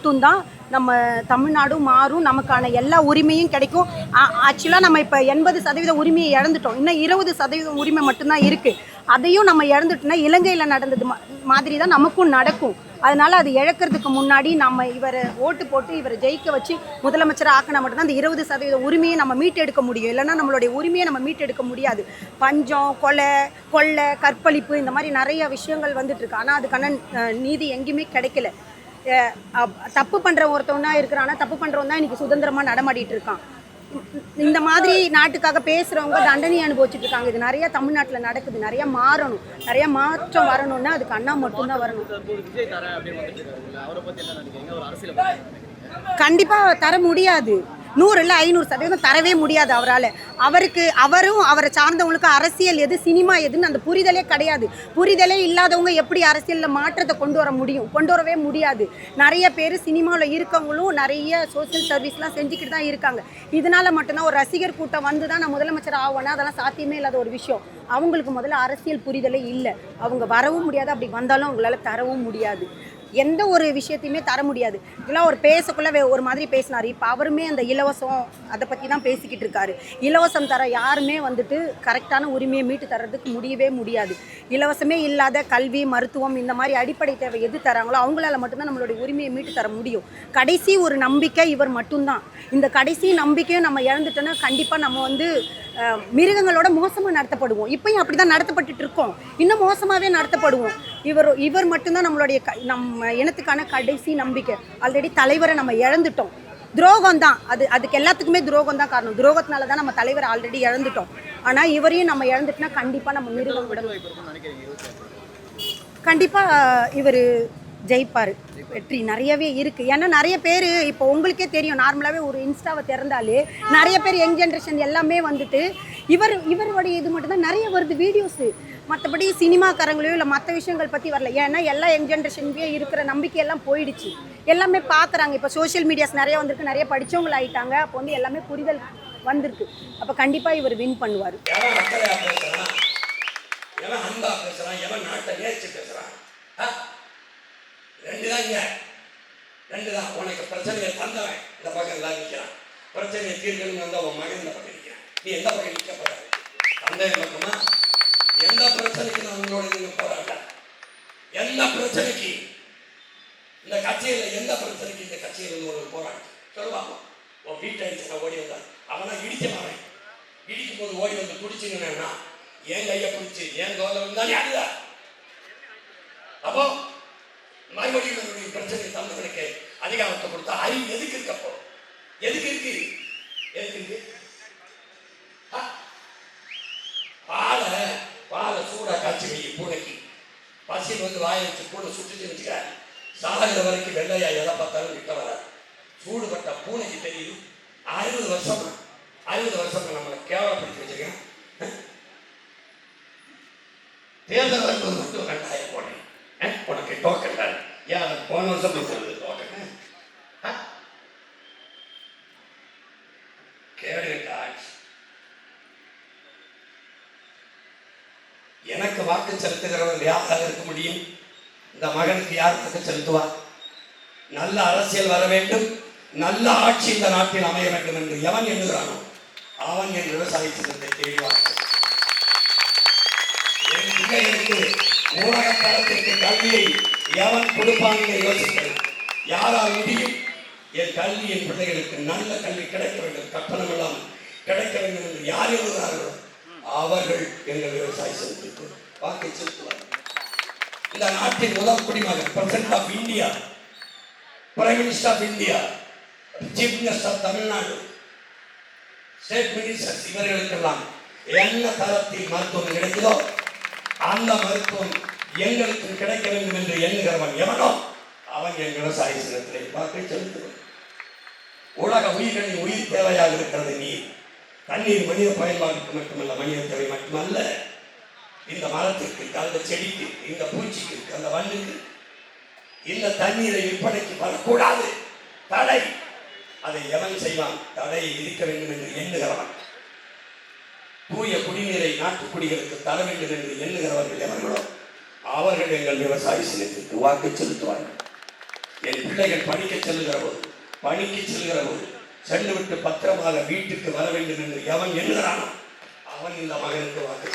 மட்டும்தான் நம்ம தமிழ்நாடும் மாறும், நமக்கான எல்லா உரிமையும் கிடைக்கும். ஆக்சுவலாக நம்ம இப்போ 80% உரிமையை இழந்துட்டோம், இன்னும் 20% உரிமை மட்டும்தான் இருக்குது. அதையும் நம்ம இழந்துட்டோம்னா இலங்கையில் நடந்தது மாதிரி தான் நமக்கும் நடக்கும். அதனால் அது இழக்கிறதுக்கு முன்னாடி நம்ம இவரை ஓட்டு போட்டு இவரை ஜெயிக்க வச்சு முதலமைச்சராக ஆக்கினா மட்டும்தான் அந்த 20% உரிமையை நம்ம மீட்டெடுக்க முடியும். இல்லைன்னா நம்மளுடைய உரிமையை நம்ம மீட்டெடுக்க முடியாது. பஞ்சம், கொள்ளை, கற்பழிப்பு இந்த மாதிரி நிறைய விஷயங்கள் வந்துட்டுருக்கு. ஆனால் அதுக்கான நீதி எங்கேயுமே கிடைக்கல. தப்பு பண்ணுற ஒருத்தவனா இருக்கிறான்னா தப்பு பண்ணுறவன் தான் இன்றைக்கி சுதந்திரமாக நடமாடிட்டு இருக்கான். இந்த மாதிரி நாட்டுக்காக பேசுகிறவங்க தண்டனை அனுபவிச்சுட்டு இருக்காங்க. இது நிறையா தமிழ்நாட்டில் நடக்குது. நிறையா மாறணும், நிறையா மாற்றம் வரணும்னா அதுக்கு அண்ணா மட்டும்தான் வரணும். கண்டிப்பாக தர முடியாது. 100 இல்லை 500% தரவே முடியாது அவரால். அவரும் அவரை சார்ந்தவங்களுக்கு அரசியல் எது, சினிமா எதுன்னு அந்த புரிதலே கிடையாது. புரிதலே இல்லாதவங்க எப்படி அரசியலில் மாற்றத்தை கொண்டு வரவே முடியாது. நிறைய பேர் சினிமாவில் இருக்கவங்களும் நிறைய சோசியல் சர்வீஸ்லாம் செஞ்சுக்கிட்டு தான் இருக்காங்க. இதனால் மட்டும்தான் ஒரு ரசிகர் கூட்டம் வந்து தான் நான் முதலமைச்சர் ஆவேன்னா அதெல்லாம் சாத்தியமே இல்லாத ஒரு விஷயம். அவங்களுக்கு முதல்ல அரசியல் புரிதலே இல்லை. அவங்க வரவும் முடியாது, அப்படி வந்தாலும் அவங்களால தரவும் முடியாது. எந்த ஒரு விஷயத்தையுமே தர முடியாது. இதெல்லாம் ஒரு பேசக்குள்ளே ஒரு மாதிரி பேசினார். இப்போ அவருமே அந்த இலவசம் அதை பற்றி தான் பேசிக்கிட்டு இருக்காரு. இலவசம் தர யாருமே வந்துட்டு கரெக்டான உரிமையை மீட்டு தர்றதுக்கு முடியாது. இலவசமே இல்லாத கல்வி, மருத்துவம் இந்த மாதிரி அடிப்படை தேவை எது தராங்களோ அவங்களால மட்டும்தான் நம்மளுடைய உரிமையை மீட்டு தர முடியும். கடைசி ஒரு நம்பிக்கை இவர் மட்டும்தான். இந்த கடைசி நம்பிக்கையும் நம்ம இழந்துட்டோன்னா கண்டிப்பாக நம்ம வந்து மிருகங்களோட மோசமாக நடத்தப்படுவோம். இப்பயும் அப்படி தான் நடத்தப்பட்டுட்டு இருக்கோம். இன்னும் மோசமாகவே நடத்தப்படுவோம். இவர் மட்டும்தான் நம்மளுடைய நம்ம இனத்துக்கான கடைசி நம்பிக்கை. ஆல்ரெடி தலைவரை நம்ம இழந்துட்டோம். துரோகம் தான் அதுக்கு எல்லாத்துக்குமே துரோகம் தான் காரணம். துரோகத்தினால தான் நம்ம தலைவரை ஆல்ரெடி இழந்துட்டோம். ஆனால் இவரையும் நம்ம இழந்துட்டோம்னா கண்டிப்பாக நம்ம மிருகம் விட கண்டிப்பாக இவர் ஜெயிப்பார். வெற்றி நிறையவே இருக்குது. ஏன்னா நிறைய பேர் இப்போ உங்களுக்கே தெரியும், நார்மலாகவே ஒரு இன்ஸ்டாவை திறந்தாலே நிறைய பேர் யங் ஜென்ரேஷன் எல்லாமே வந்துட்டு இவருடைய இது மட்டும்தான் நிறைய வருது வீடியோஸு. மற்றபடி சினிமாக்காரங்களையோ இல்லை மற்ற விஷயங்கள் பற்றி வரல. ஏன்னா எல்லா யங் ஜென்ரேஷனுக்கே இருக்கிற நம்பிக்கையெல்லாம் போயிடுச்சு. எல்லாமே பார்க்குறாங்க. இப்போ சோஷியல் மீடியாஸ் நிறைய வந்திருக்கு, நிறைய படித்தவங்கள் ஆகிட்டாங்க. அப்போ வந்து எல்லாமே புரிதல் வந்திருக்கு. அப்போ கண்டிப்பாக இவர் வின் பண்ணுவார். உனக்கு பிரச்சனையை தந்தவன் இந்த பக்கம் எல்லாம் நிற்கிறான். பிரச்சனையை தீர்க்கணும்னு வந்தால் உன் மகன் இந்த பக்கம் நிற்கிறான். நீ எந்த பக்கம் நிற்கப்படாது. தந்தை பக்கமா எந்த பிரச்சனைக்கு நான் உங்களோட நீங்க போராட்ட, எந்த பிரச்சனைக்கு இந்த கட்சியில், எந்த பிரச்சனைக்கு இந்த கட்சியில் உங்களோட போராட்டம் சொல்லுவாங்க. உன் வீட்டை அடிச்சு ஓடி வந்தான். அவனா இடிச்சவன் இடிக்கும் போது ஓடி வந்து பிடிச்சிங்கன்னா என் கையை பிடிச்சி என் கவலை தான் யாருதா. அப்போ மறுபடியும் பிரச்சனை தந்தவனுக்கு அதிகாரத்தை கொடுத்தா அறிவு எதுக்கு இருக்கப்போ? எதுக்கு இருக்கு? பாலை சூடா காய்ச்சி வை பூனைக்கு. பசி வந்து வாய வச்சு பூனை சுட்டுச்சு வச்சுக்க, சாகிற வரைக்கும் வெள்ளையா எதை பார்த்தாலும் கிட்ட வர. சூடுபட்ட பூனைக்கு தெரியுது. 60 வருஷமா நம்மளை கேவலப்படுத்தி வச்சிருக்கேன். தேர்தல் வரும்போது மட்டும் கண்டாயம் போனேன். உனக்கு டோக்கன் தான் ஏன் போன வருஷம் கொடுத்துருது டோக்கன் கேடுகட்டா. எனக்கு வாக்கு செலுத்துகிறவர்கள் யாராக இருக்க முடியும்? இந்த மகனுக்கு யார் வாக்கு செலுத்துவார்? நல்ல அரசியல் வர வேண்டும், நல்ல ஆட்சி இந்த நாட்டில் அமைய வேண்டும் என்று எவன் எண்ணுகிறானோ அவன் என் விவசாய சின்னத்தை தேடுவார். என் பிள்ளைகளுக்கு ஊரக தரத்திற்கு கல்வியை எவன் கொடுப்பான் என்று யோசிப்பது யாரால் முடியும்? என் கல்வி என் பிள்ளைகளுக்கு நல்ல கல்வி கிடைக்க வேண்டும், கட்டணம் இல்லாமல் கிடைக்க வேண்டும் என்று யார் எழுதுகிறார்களோ அவர்கள் எங்கள் விவசாய சங்கத்திற்கு வாக்கை செலுத்துவார்கள். இந்த நாட்டின் முதல் குடிமகன், president of India, prime minister of India, chief minister of Tamil Nadu, state ministers, இவர்களுக்கெல்லாம் என்ன தரத்தில் மருத்துவம் கிடைக்குதோ அந்த மருத்துவம் எங்களுக்கு கிடைக்க வேண்டும் என்று எண்ணுகிறவன் எவனோ அவன் என் விவசாய சங்கத்திலே வாக்கை செலுத்துவான். உலக உயிர்களின் உயிர் தேவையாக இருக்கிறது நீர். தண்ணீர் மனித பயன்பாட்டுக்கு மட்டுமல்ல, மனித தேவை மட்டுமல்ல, இந்த மரத்திற்கு, அந்த செடிக்கு, இந்த பூச்சிக்கு, அந்த வண்ணுக்கு இந்த தண்ணீரை விற்பனைக்கு வரக்கூடாது. தடை. அதை எவன் செய்வான்? தடையை விதிக்க வேண்டும் என்று எண்ணுகிறவன். தூய குடிநீரை நாட்டுக்குடிகளுக்கு தர வேண்டும் என்று எண்ணுகிறவர்கள் எவர்களோ அவர்கள் எங்கள் விவசாய சின்னத்திற்கு வாக்கு செலுத்துவார்கள். என் பிள்ளைகள் பணிக்கு செல்லுகிற போது சென்று விட்டு பத்திரமாக வீட்டுக்கு வர வேண்டும் என்று எவன் எண்ணுகிறானோ அவன் இந்த மகனுக்கு வாக்கு